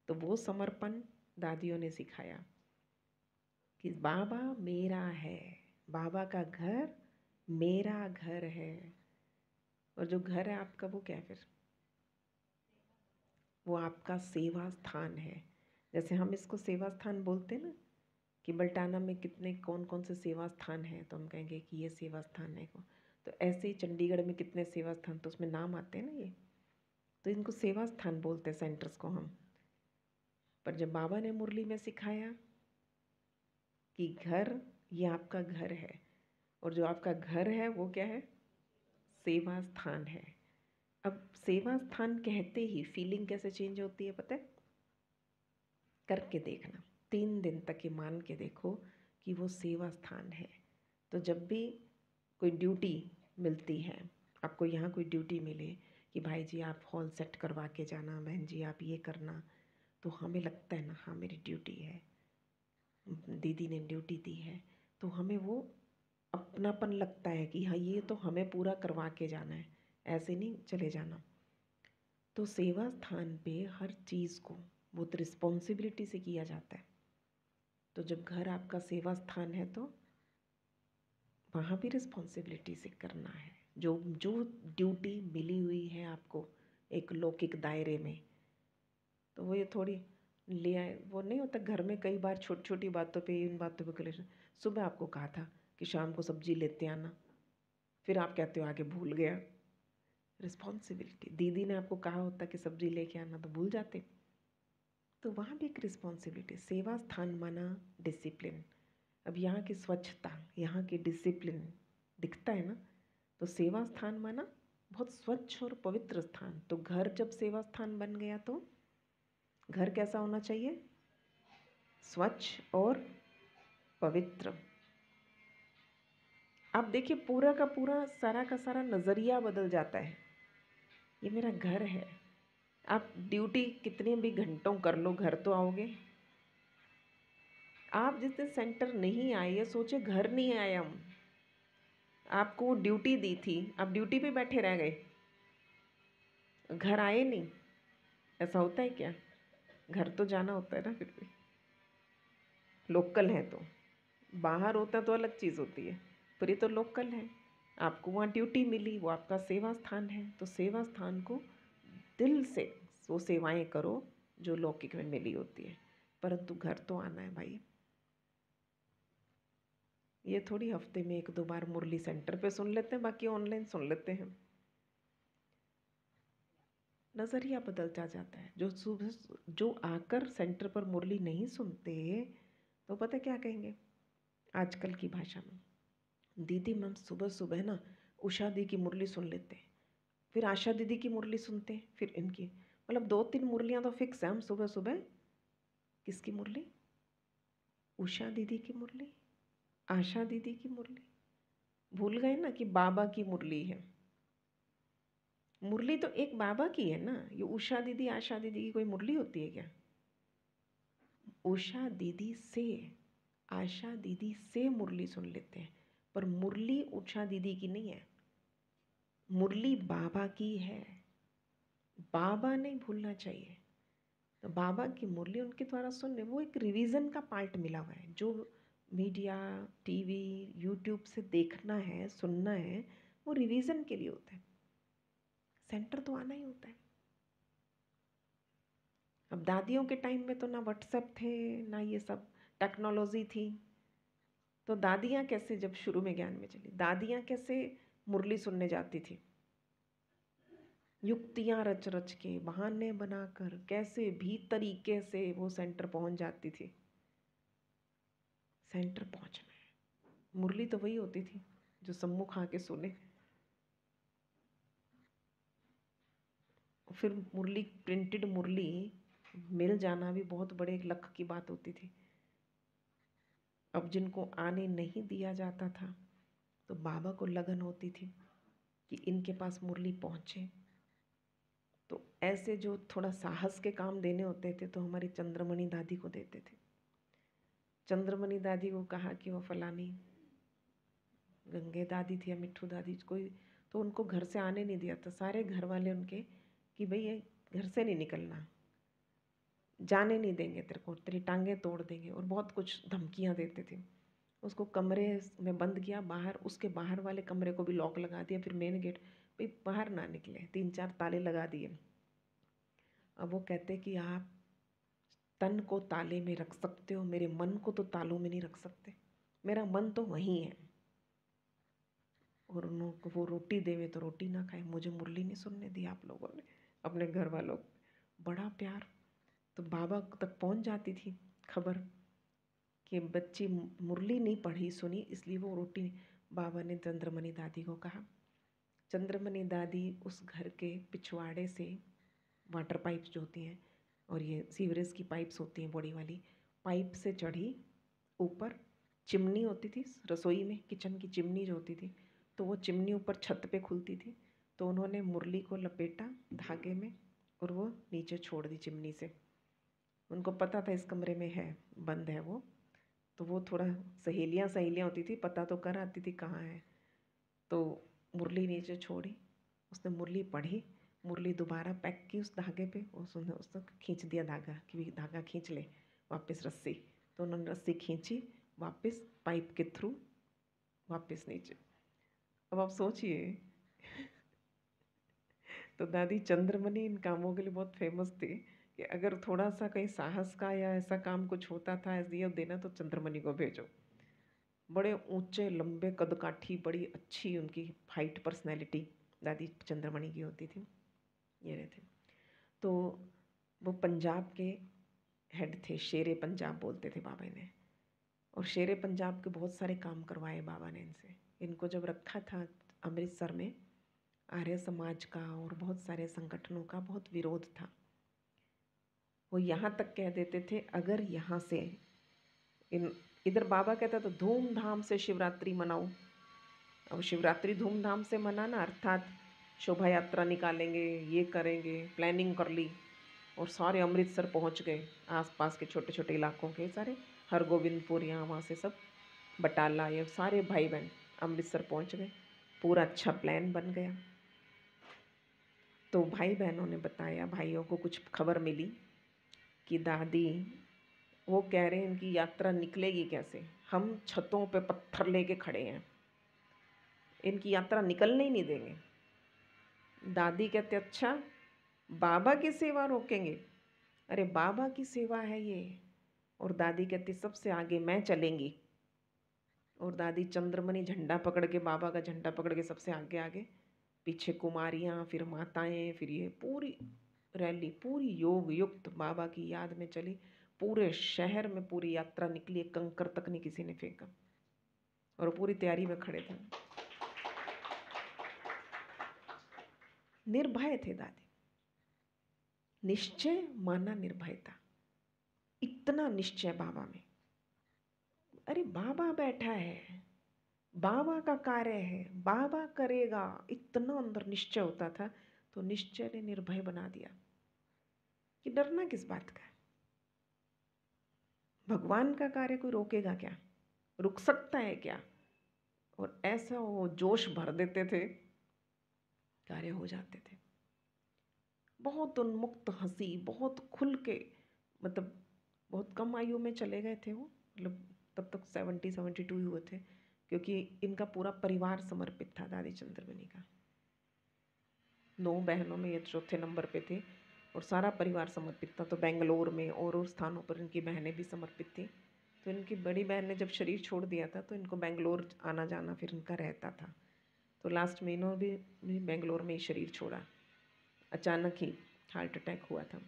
[SPEAKER 1] तो वो समर्पण दादियों ने सिखाया कि बाबा मेरा है, बाबा का घर मेरा घर है। और जो घर है आपका वो क्या है फिर? वो आपका सेवा स्थान है। जैसे हम इसको सेवा स्थान बोलते हैं ना, कि बल्टाना में कितने कौन कौन से सेवा स्थान हैं, तो हम कहेंगे कि ये सेवा स्थान है को। तो ऐसे ही चंडीगढ़ में कितने सेवा स्थान, तो उसमें नाम आते हैं ना ये, तो इनको सेवा स्थान बोलते हैं सेंटर्स को हम। पर जब बाबा ने मुरली में सिखाया कि घर, ये आपका घर है, और जो आपका घर है वो क्या है? सेवा स्थान है। अब सेवा स्थान कहते ही फीलिंग कैसे चेंज होती है पता है? करके देखना, 3 दिन तक ये मान के देखो कि वो सेवा स्थान है। तो जब भी कोई ड्यूटी मिलती है, आपको यहाँ कोई ड्यूटी मिले कि भाई जी आप हॉल सेट करवा के जाना, बहन जी आप ये करना, तो हमें लगता है ना हाँ मेरी ड्यूटी है, दीदी ने ड्यूटी दी है, तो हमें वो अपनापन लगता है कि हाँ ये तो हमें पूरा करवा के जाना है, ऐसे नहीं चले जाना। तो सेवा स्थान पे हर चीज़ को बहुत रिस्पॉन्सिबिलिटी से किया जाता है। तो जब घर आपका सेवा स्थान है तो वहाँ भी रिस्पॉन्सिबिलिटी से करना है, जो जो ड्यूटी मिली हुई है आपको एक लौकिक दायरे में। तो वो ये थोड़ी ले आए, वो नहीं होता घर में कई बार छोटी छोटी बातों पे, इन बातों पे कलेश। सुबह आपको कहा था कि शाम को सब्जी लेते आना, फिर आप कहते हो आगे भूल गया। रिस्पॉन्सिबिलिटी, दीदी ने आपको कहा होता कि सब्जी लेके आना तो भूल जाते। तो वहाँ भी एक रिस्पॉन्सिबिलिटी। सेवा स्थान माना डिसिप्लिन। अब यहाँ की स्वच्छता, यहाँ की डिसिप्लिन दिखता है ना, तो सेवा स्थान माना बहुत स्वच्छ और पवित्र स्थान। तो घर जब सेवा स्थान बन गया तो घर कैसा होना चाहिए? स्वच्छ और पवित्र। आप देखिए पूरा का पूरा, सारा का सारा नज़रिया बदल जाता है। ये मेरा घर है। आप ड्यूटी कितने भी घंटों कर लो, घर तो आओगे। आप जिस दिन सेंटर नहीं आए, ये सोचे घर नहीं आए हम, आपको ड्यूटी दी थी, आप ड्यूटी पे बैठे रह गए, घर आए नहीं। ऐसा होता है क्या? घर तो जाना होता है ना। फिर भी लोकल है तो, बाहर होता तो अलग चीज़ होती है, पर ये तो लोकल है। आपको वहाँ ड्यूटी मिली, वो आपका सेवा स्थान है। तो सेवा स्थान को दिल से वो सेवाएं करो जो लौकिक में मिली होती है, परंतु घर तो आना है भाई। ये थोड़ी हफ्ते में 1-2 बार मुरली सेंटर पे सुन लेते हैं, बाकी ऑनलाइन सुन लेते हैं। नज़रिया बदलता जाता है। जो सुबह जो आकर सेंटर पर मुरली नहीं सुनते, तो पता क्या कहेंगे आजकल की भाषा में? दीदी हम सुबह सुबह ना उषा दी की मुरली सुन लेते हैं, फिर आशा दीदी की मुरली सुनते हैं, फिर इनकी, मतलब 2-3 मुरलियाँ तो फिक्स है। हम सुबह सुबह किसकी मुरली? उषा दीदी की मुरली, आशा दीदी की मुरली। भूल गए ना कि बाबा की मुरली है। मुरली तो एक बाबा की है ना। ये उषा दीदी आशा दीदी की कोई मुरली होती है क्या? उषा दीदी से, आशा दीदी से मुरली सुन लेते हैं, पर मुरली उषा दीदी की नहीं है, मुरली बाबा की है। बाबा नहीं भूलना चाहिए। तो बाबा की मुरली उनके द्वारा सुनने, वो एक रिवीजन का पार्ट मिला हुआ है। जो मीडिया, टीवी, यूट्यूब से देखना है, सुनना है, वो रिवीजन के लिए होता है। सेंटर तो आना ही होता है। अब दादियों के टाइम में तो ना व्हाट्सएप थे, ना ये सब टेक्नोलॉजी थी। तो दादियाँ कैसे, जब शुरू में ज्ञान में चली, दादियाँ कैसे मुरली सुनने जाती थी? युक्तियाँ रच रच के, बहाने बनाकर, कैसे भी तरीके से वो सेंटर पहुंच जाती थी। सेंटर पहुंचना है। मुरली तो वही होती थी जो सम्मुख आके सुने। फिर मुरली, प्रिंटेड मुरली मिल जाना भी बहुत बड़े एक लक की बात होती थी। अब जिनको आने नहीं दिया जाता था, तो बाबा को लगन होती थी कि इनके पास मुरली पहुँचे। तो ऐसे जो थोड़ा साहस के काम देने होते थे, तो हमारी चंद्रमणि दादी को देते थे। चंद्रमणि दादी को कहा कि वो फलानी गंगे दादी थी या मिट्ठू दादी कोई, तो उनको घर से आने नहीं दिया था। सारे घर वाले उनके कि भाई ये घर से नहीं निकलना, जाने नहीं देंगे तेरे को, तेरी टांगें तोड़ देंगे, और बहुत कुछ धमकियाँ देते थे। उसको कमरे में बंद किया, बाहर उसके बाहर वाले कमरे को भी लॉक लगा दिया, फिर मेन गेट भाई बाहर ना निकले, 3-4 ताले लगा दिए। अब वो कहते कि आप तन को ताले में रख सकते हो, मेरे मन को तो तालों में नहीं रख सकते, मेरा मन तो वहीं है। और उनको वो रोटी देवे तो रोटी ना खाए। मुझे मुरली नहीं सुनने दी आप लोगों ने, अपने घर वालों को। बड़ा प्यार। तो बाबा तक पहुंच जाती थी खबर कि बच्ची मुरली नहीं पढ़ी सुनी, इसलिए वो रोटी। बाबा ने चंद्रमणि दादी को कहा। चंद्रमणि दादी उस घर के पिछवाड़े से वाटर पाइप्स जो होती हैं, और ये सीवरेज की पाइप्स होती हैं बड़ी वाली, पाइप से चढ़ी ऊपर। चिमनी होती थी रसोई में, किचन की चिमनी जो होती थी, तो वो चिमनी ऊपर छत पे खुलती थी, तो उन्होंने मुरली को लपेटा धागे में और वो नीचे छोड़ दी चिमनी से। उनको पता था इस कमरे में है, बंद है वो, तो वो थोड़ा सहेलियाँ होती थी, पता तो कर आती थी कहाँ है। तो मुरली नीचे छोड़ी, उसने मुरली पढ़ी, मुरली दोबारा पैक की उस धागे पे, उसने खींच दिया धागा कि धागा खींच ले वापस रस्सी। तो उन्होंने रस्सी खींची वापस पाइप के थ्रू वापस नीचे। अब आप सोचिए तो दादी चंद्रमणि इन कामों के लिए बहुत फेमस थी कि अगर थोड़ा सा कहीं साहस का या ऐसा काम कुछ होता था ऐसे देना तो चंद्रमणि को भेजो। बड़े ऊंचे लंबे कदकाठी, बड़ी अच्छी उनकी हाइट पर्सनैलिटी दादी चंद्रमणि की होती थी। ये रहे थे। तो वो पंजाब के हेड थे, शेरे पंजाब बोलते थे बाबा इन्हें। और शेरे पंजाब के बहुत सारे काम करवाए बाबा ने इनसे। इनको जब रखा था अमृतसर में, आर्य समाज का और बहुत सारे संगठनों का बहुत विरोध था। वो यहाँ तक कह देते थे अगर यहाँ से इधर बाबा कहता तो धूमधाम से शिवरात्रि मनाओ। अब शिवरात्रि धूमधाम से मनाना अर्थात शोभा यात्रा निकालेंगे, ये करेंगे, प्लानिंग कर ली और सारे अमृतसर पहुँच गए, आसपास के छोटे छोटे इलाकों के सारे, हरगोबिंदपुर यहाँ वहाँ से सब, बटाला, ये सारे भाई बहन अमृतसर पहुँच गए। पूरा अच्छा प्लान बन गया। तो भाई बहनों ने बताया, भाइयों को कुछ खबर मिली कि दादी वो कह रहे हैं इनकी यात्रा निकलेगी कैसे, हम छतों पे पत्थर लेके खड़े हैं, इनकी यात्रा निकलने ही नहीं देंगे। दादी कहते अच्छा बाबा की सेवा रोकेंगे? अरे बाबा की सेवा है ये। और दादी कहती सबसे आगे मैं चलेंगी। और दादी चंद्रमणि झंडा पकड़ के, बाबा का झंडा पकड़ के सबसे आगे आगे, पीछे कुमारियाँ, फिर माताएं, फिर ये पूरी रैली पूरी योग युक्त बाबा की याद में चली। पूरे शहर में पूरी यात्रा निकली, कंकर तक नहीं किसी ने फेंका और पूरी तैयारी में खड़े थे। निर्भय थे दादी, निश्चय माना निर्भयता, इतना निश्चय बाबा में। अरे बाबा बैठा है, बाबा का कार्य है, बाबा करेगा, इतना अंदर निश्चय होता था। तो निश्चय ने निर्भय बना दिया कि डरना किस बात का है, भगवान का कार्य कोई रोकेगा क्या, रुक सकता है क्या। और ऐसा वो जोश भर देते थे, कार्य हो जाते थे। बहुत उन्मुक्त हंसी, बहुत खुल के, मतलब बहुत कम आयु में चले गए थे वो, मतलब तब तक 72 ही हुए थे, क्योंकि इनका पूरा परिवार समर्पित था दादी चंद्रमणि का। 9 बहनों में ये चौथे नंबर पे थे और सारा परिवार समर्पित था। तो बेंगलोर में और स्थानों पर इनकी बहनें भी समर्पित थी। तो इनकी बड़ी बहन ने जब शरीर छोड़ दिया था तो इनको बेंगलोर आना जाना फिर इनका रहता था। तो लास्ट में इन्होंने भी बेंगलोर में ही शरीर छोड़ा, अचानक ही हार्ट अटैक हुआ था।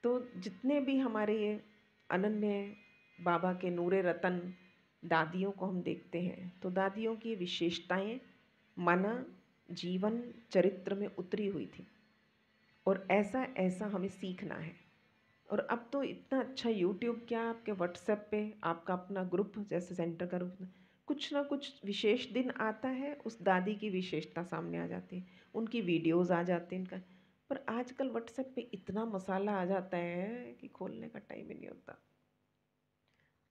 [SPEAKER 1] तो जितने भी हमारे ये अनन्य बाबा के नूरे रतन दादियों को हम देखते हैं, तो दादियों की विशेषताएं माना जीवन चरित्र में उतरी हुई थी और ऐसा ऐसा हमें सीखना है। और अब तो इतना अच्छा यूट्यूब, क्या आपके व्हाट्सएप पे आपका अपना ग्रुप, जैसे सेंटर का ग्रुप, कुछ ना कुछ विशेष दिन आता है, उस दादी की विशेषता सामने आ जाती है, उनकी वीडियोस आ जाती हैं इनका। पर आजकल व्हाट्सएप पे इतना मसाला आ जाता है कि खोलने का टाइम ही नहीं होता।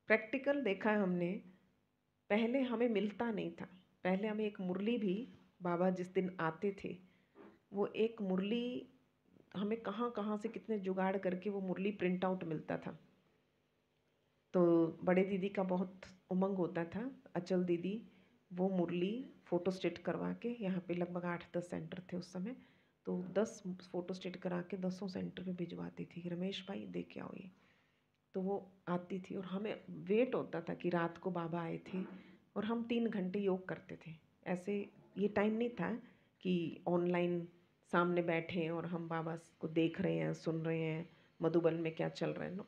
[SPEAKER 1] प्रैक्टिकल देखा है हमने, पहले हमें मिलता नहीं था। पहले हमें एक मुरली भी, बाबा जिस दिन आते थे, वो एक मुरली हमें कहाँ कहाँ से कितने जुगाड़ करके वो मुरली प्रिंट आउट मिलता था। तो बड़े दीदी का बहुत उमंग होता था, अचल दीदी, वो मुरली फ़ोटो स्टेट करवा के, यहाँ पे लगभग 8-10 सेंटर थे उस समय, तो 10 फ़ोटो स्टेट करा के 10 सेंटर पे भिजवाती थी, रमेश भाई दे के आओ ये। तो वो आती थी और हमें वेट होता था कि रात को बाबा आए थे और हम 3 घंटे योग करते थे। ऐसे ये टाइम नहीं था कि ऑनलाइन सामने बैठे हैं और हम बाबा को देख रहे हैं, सुन रहे हैं, मधुबन में क्या चल रहा है। नो,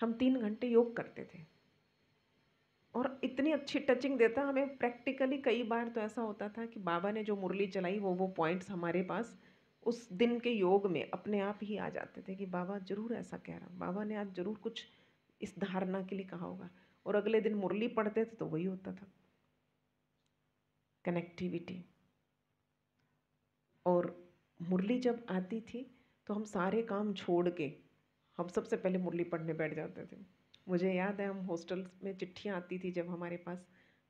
[SPEAKER 1] हम 3 घंटे योग करते थे और इतनी अच्छी टचिंग देता हमें। प्रैक्टिकली कई बार तो ऐसा होता था कि बाबा ने जो मुरली चलाई वो पॉइंट्स हमारे पास उस दिन के योग में अपने आप ही आ जाते थे कि बाबा जरूर ऐसा कह रहा, बाबा ने आज जरूर कुछ इस धारणा के लिए कहा होगा। और अगले दिन मुरली पढ़ते थे तो वही होता था। कनेक्टिविटी। और मुरली जब आती थी तो हम सारे काम छोड़ के हम सबसे पहले मुरली पढ़ने बैठ जाते थे। मुझे याद है हम हॉस्टल में चिट्ठियाँ आती थी जब हमारे पास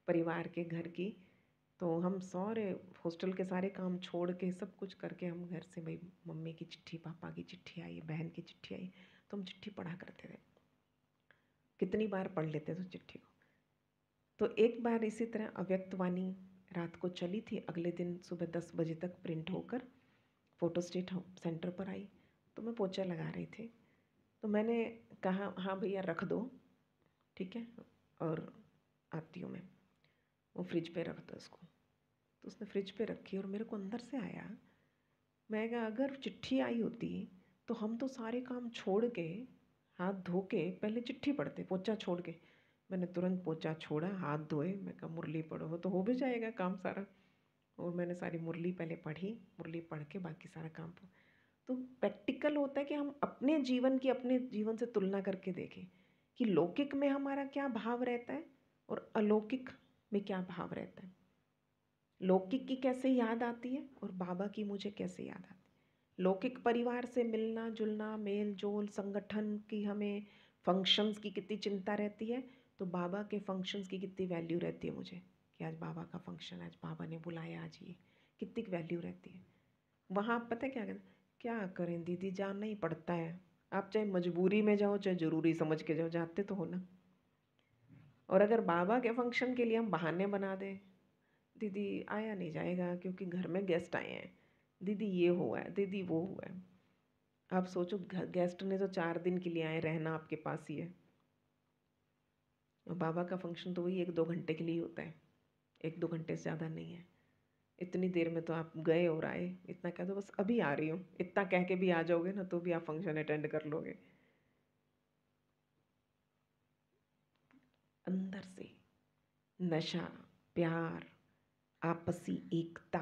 [SPEAKER 1] परिवार के घर की, तो हम सारे हॉस्टल के सारे काम छोड़ के सब कुछ करके हम घर से, भाई मम्मी की चिट्ठी, पापा की चिट्ठी आई, बहन की चिट्ठी आई, तो हम चिट्ठी पढ़ा करते थे। कितनी बार पढ़ लेते थे चिट्ठी को। तो एक बार इसी तरह अव्यक्तवाणी रात को चली थी, अगले दिन सुबह 10 बजे तक प्रिंट होकर फोटोस्टेट सेंटर पर आई। तो मैं पोछा लगा रही थी, तो मैंने कहा हाँ भैया रख दो, ठीक है, और आती हूँ मैं, वो फ्रिज पे रख दो इसको। तो उसने फ्रिज पे रखी और मेरे को अंदर से आया, मैं कहा अगर चिट्ठी आई होती तो हम तो सारे काम छोड़ के, हाथ धो के पहले चिट्ठी पढ़ते, पोछा छोड़ के। मैंने तुरंत पोछा छोड़ा, हाथ धोए, मैं कहा मुरली पढ़ो तो हो भी जाएगा काम सारा। और मैंने सारी मुरली पहले पढ़ी, मुरली पढ़ के बाकी सारा काम तो प्रैक्टिकल होता है कि हम अपने जीवन की अपने जीवन से तुलना करके देखें कि लौकिक में हमारा क्या भाव रहता है और अलौकिक में क्या भाव रहता है। लौकिक की कैसे याद आती है और बाबा की मुझे कैसे याद आती है। लौकिक परिवार से मिलना जुलना, मेल जोल, संगठन की हमें फंक्शंस की कितनी चिंता रहती है, तो बाबा के फंक्शंस की कितनी वैल्यू रहती है मुझे, कि आज बाबा का फंक्शन, आज बाबा ने बुलाया, आज ये कितनी वैल्यू रहती है। वहाँ पता क्या करें दीदी, जाना ही पड़ता है। आप चाहे मजबूरी में जाओ चाहे ज़रूरी समझ के जाओ, जाते तो हो ना। और अगर बाबा के फंक्शन के लिए हम बहाने बना दें, दीदी आया नहीं जाएगा क्योंकि घर में गेस्ट आए हैं, दीदी ये हुआ है, दीदी वो हुआ है। आप सोचो गेस्ट ने तो 4 दिन के लिए आए, रहना आपके पास ही है। और बाबा का फंक्शन तो वही 1-2 घंटे के लिए होता है, 1-2 घंटे से ज़्यादा नहीं है। इतनी देर में तो आप गए और आए, इतना कह दो बस अभी आ रही हूँ, इतना कह के भी आ जाओगे ना तो भी आप फंक्शन अटेंड कर लोगे। अंदर से नशा, प्यार, आपसी एकता,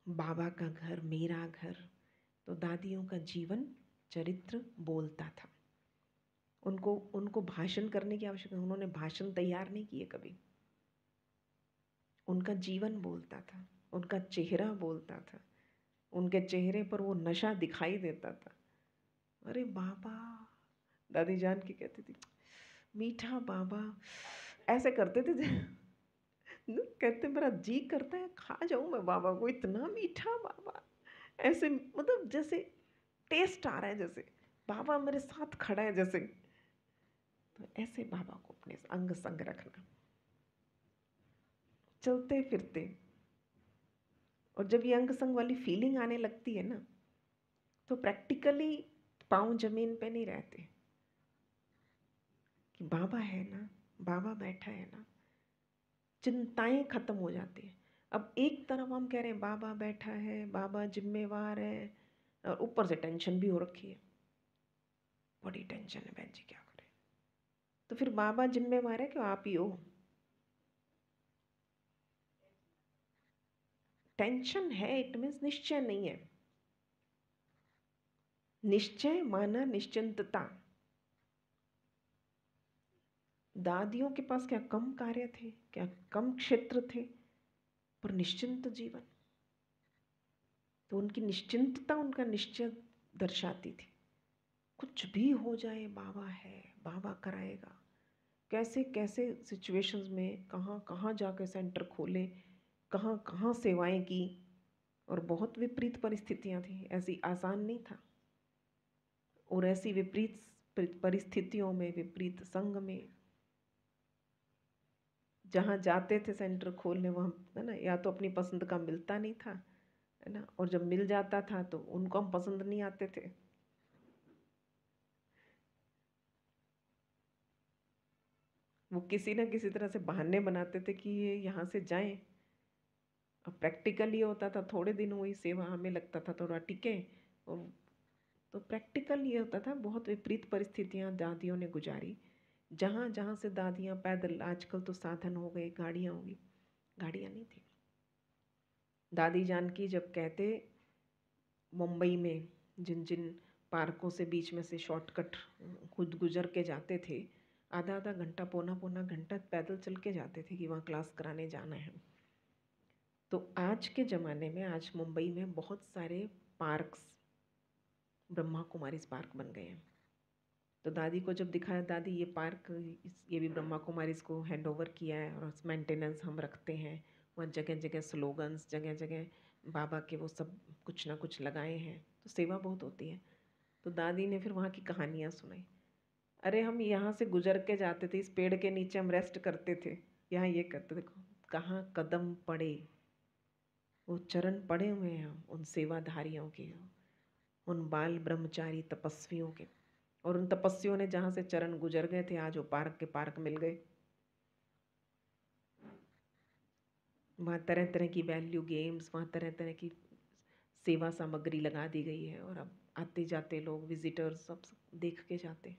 [SPEAKER 1] बाबा का घर मेरा घर। तो दादियों का जीवन चरित्र बोलता था। उनको भाषण करने की आवश्यकता, उन्होंने भाषण तैयार नहीं किए कभी। उनका जीवन बोलता था, उनका चेहरा बोलता था, उनके चेहरे पर वो नशा दिखाई देता था। अरे बाबा, दादी जान की कहती थी मीठा बाबा, ऐसे करते थे कहते मेरा जी करता है खा जाऊं मैं बाबा को, इतना मीठा बाबा, ऐसे मतलब जैसे टेस्ट आ रहा है, जैसे बाबा मेरे साथ खड़ा है जैसे। तो ऐसे बाबा को अपने अंग संग रखना, चलते फिरते। और जब ये अंग संग वाली फीलिंग आने लगती है ना, तो प्रैक्टिकली पाँव जमीन पे नहीं रहते, कि बाबा है ना, बाबा बैठा है ना, चिंताएं खत्म हो जाती हैं। अब एक तरफ हम कह रहे हैं बाबा बैठा है, बाबा जिम्मेवार है, और ऊपर से टेंशन भी हो रखी है, बड़ी टेंशन है बहन जी, क्या करें। तो फिर बाबा जिम्मेवार है कि आप ही हो? टेंशन है इट मीन्स निश्चय नहीं है। निश्चय माना निश्चिंतता। दादियों के पास क्या कम कार्य थे, क्या कम क्षेत्र थे, पर निश्चिंत जीवन। तो उनकी निश्चिंतता उनका निश्चय दर्शाती थी। कुछ भी हो जाए बाबा है, बाबा कराएगा। कैसे कैसे सिचुएशंस में कहाँ कहाँ जाकर सेंटर खोले, कहाँ कहाँ सेवाएं की, और बहुत विपरीत परिस्थितियाँ थी, ऐसी आसान नहीं था। और ऐसी विपरीत परिस्थितियों में, विपरीत संग में, जहाँ जाते थे सेंटर खोलने, वहाँ है ना, या तो अपनी पसंद का मिलता नहीं था, है ना, और जब मिल जाता था तो उनको हम पसंद नहीं आते थे। वो किसी ना किसी तरह से बहाने बनाते थे कि ये यहाँ से जाएं। अब प्रैक्टिकल ये होता था, थोड़े दिन वही सेवा हमें लगता था थोड़ा टिके, और तो प्रैक्टिकल ये होता था, बहुत विपरीत परिस्थितियाँ दादियों ने गुजारी। जहाँ जहाँ से दादियाँ पैदल, आजकल तो साधन हो गए, गाड़ियाँ होगी, गाड़ियाँ नहीं थी। दादी जानकी जब कहते मुंबई में जिन जिन पार्कों से बीच में से शॉर्टकट खुद गुजर के जाते थे, आधा आधा घंटा, पौना पौना घंटा पैदल चल के जाते थे कि वहाँ क्लास कराने जाना है। तो आज के ज़माने में आज मुंबई में बहुत सारे पार्क्स ब्रह्मा कुमारीज पार्क बन गए हैं। तो दादी को जब दिखाया, दादी ये पार्क ये भी ब्रह्मा कुमारीज को हैंड ओवर किया है और मेंटेनेंस हम रखते हैं। वहाँ जगह जगह स्लोगन्स, जगह जगह बाबा के वो सब कुछ ना कुछ लगाए हैं, तो सेवा बहुत होती है। तो दादी ने फिर वहाँ की कहानियाँ सुनाई। अरे हम यहाँ से गुजर के जाते थे, इस पेड़ के नीचे हम रेस्ट करते थे, यहाँ ये करते, देखो कहाँ कदम पड़े, वो चरण पड़े हुए हैं उन सेवाधारियों के, उन बाल ब्रह्मचारी तपस्वियों के। और उन तपस्वियों ने जहाँ से चरण गुजर गए थे, आज वो पार्क के पार्क मिल गए। वहाँ तरह तरह की वैल्यू गेम्स, वहाँ तरह तरह की सेवा सामग्री लगा दी गई है, और अब आते जाते लोग, विजिटर्स सब देख के जाते।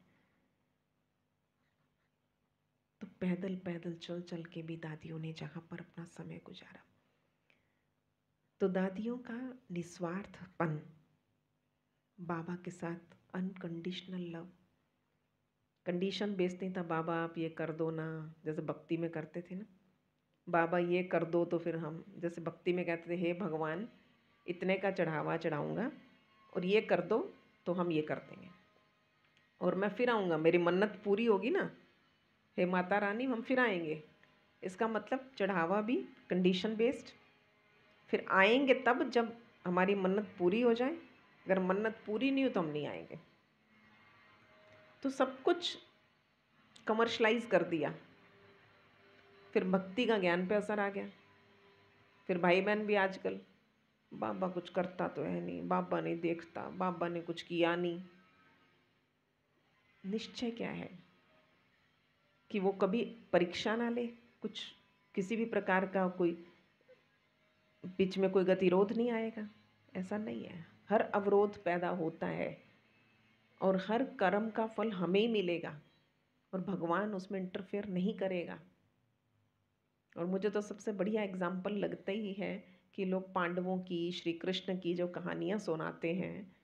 [SPEAKER 1] तो पैदल पैदल चल चल के भी दादियों ने जहाँ पर अपना समय गुजारा। तो दादियों का निस्वार्थपन, बाबा के साथ अनकंडीशनल लव, कंडीशन बेस्ड नहीं था। बाबा आप ये कर दो ना, जैसे भक्ति में करते थे ना, बाबा ये कर दो, तो फिर हम जैसे भक्ति में कहते थे, हे भगवान इतने का चढ़ावा चढ़ाऊँगा और ये कर दो तो हम ये कर देंगे, और मैं फिर आऊँगा, मेरी मन्नत पूरी होगी ना, हे माता रानी हम फिर आएंगे। इसका मतलब चढ़ावा भी कंडीशन बेस्ड, फिर आएंगे तब जब हमारी मन्नत पूरी हो जाए, अगर मन्नत पूरी नहीं हो तो हम नहीं आएंगे। तो सब कुछ कमर्शलाइज कर दिया। फिर भक्ति का ज्ञान पे असर आ गया। फिर भाई बहन भी आजकल, बाबा कुछ करता तो है नहीं, बाबा नहीं देखता, बाबा ने कुछ किया नहीं। निश्चय क्या है कि वो कभी परीक्षा ना ले, कुछ किसी भी प्रकार का कोई बीच में कोई गतिरोध नहीं आएगा, ऐसा नहीं है। हर अवरोध पैदा होता है और हर कर्म का फल हमें ही मिलेगा, और भगवान उसमें इंटरफेयर नहीं करेगा। और मुझे तो सबसे बढ़िया एग्जाम्पल लगता ही है कि लोग पांडवों की, श्री कृष्ण की जो कहानियाँ सुनाते हैं,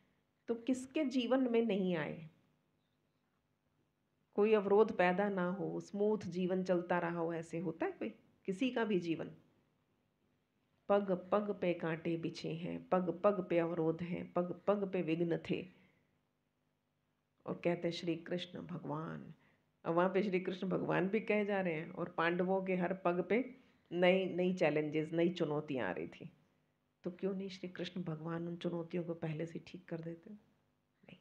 [SPEAKER 1] तो किसके जीवन में नहीं आए, कोई अवरोध पैदा ना हो, स्मूथ जीवन चलता रहा हो, ऐसे होता है कोई किसी का भी जीवन? पग पग पे कांटे बिछे हैं, पग पग पे अवरोध हैं, पग पग पे विघ्न थे, और कहते श्री कृष्ण भगवान। और वहाँ पे श्री कृष्ण भगवान भी कहे जा रहे हैं, और पांडवों के हर पग पे नई नई चैलेंजेस, नई चुनौतियाँ आ रही थी। तो क्यों नहीं श्री कृष्ण भगवान उन चुनौतियों को पहले से ठीक कर देते? नहीं,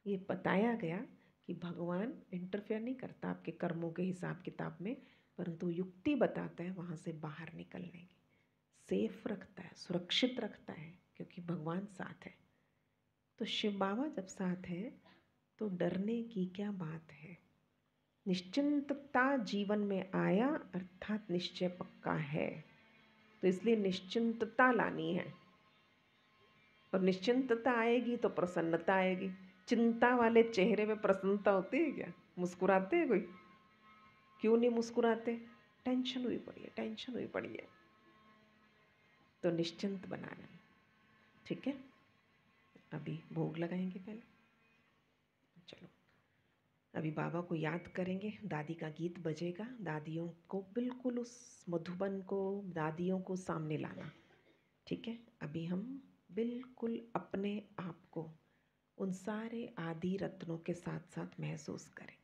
[SPEAKER 1] ये बताया गया कि भगवान इंटरफेयर नहीं करता आपके कर्मों के हिसाब किताब में, परंतु युक्ति बताता है वहाँ से बाहर निकलने की, सेफ रखता है, सुरक्षित रखता है, क्योंकि भगवान साथ है। तो शिव बाबा जब साथ है तो डरने की क्या बात है। निश्चिंतता जीवन में आया अर्थात निश्चय पक्का है। तो इसलिए निश्चिंतता लानी है, और निश्चिंतता आएगी तो प्रसन्नता आएगी। चिंता वाले चेहरे में प्रसन्नता होती है क्या? मुस्कुराते हैं कोई? क्यों नहीं मुस्कुराते? टेंशन हुई पड़ी है, टेंशन हुई पड़ी है। तो निश्चिंत बनाना, ठीक है। अभी भोग लगाएंगे पहले, चलो अभी बाबा को याद करेंगे, दादी का गीत बजेगा, दादियों को बिल्कुल उस मधुबन को, दादियों को सामने लाना, ठीक है। अभी हम बिल्कुल अपने आप को उन सारे आदि रत्नों के साथ साथ महसूस करें।